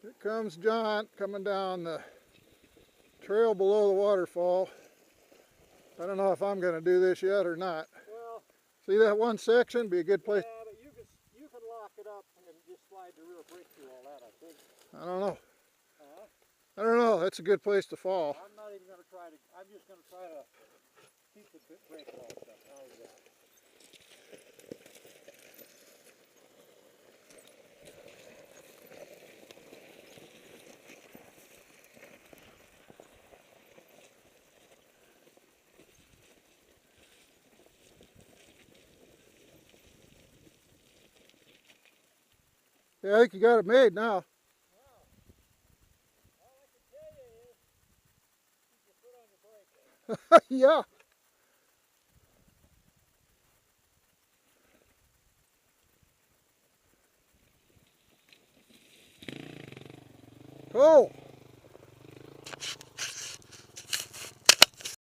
Here comes John coming down the trail below the waterfall. I don't know if I'm going to do this yet or not. Well, see that one section? Be a good place. Yeah, but you can lock it up and just slide the rear brake through all that, I think. I don't know. Uh-huh. I don't know. That's a good place to fall. I'm not even going to try to. I'm just going to try to keep the brake locked up. How's that? Yeah, I think you got it made now. Wow. All I can tell you is keep your foot on the brake. Yeah. Oh.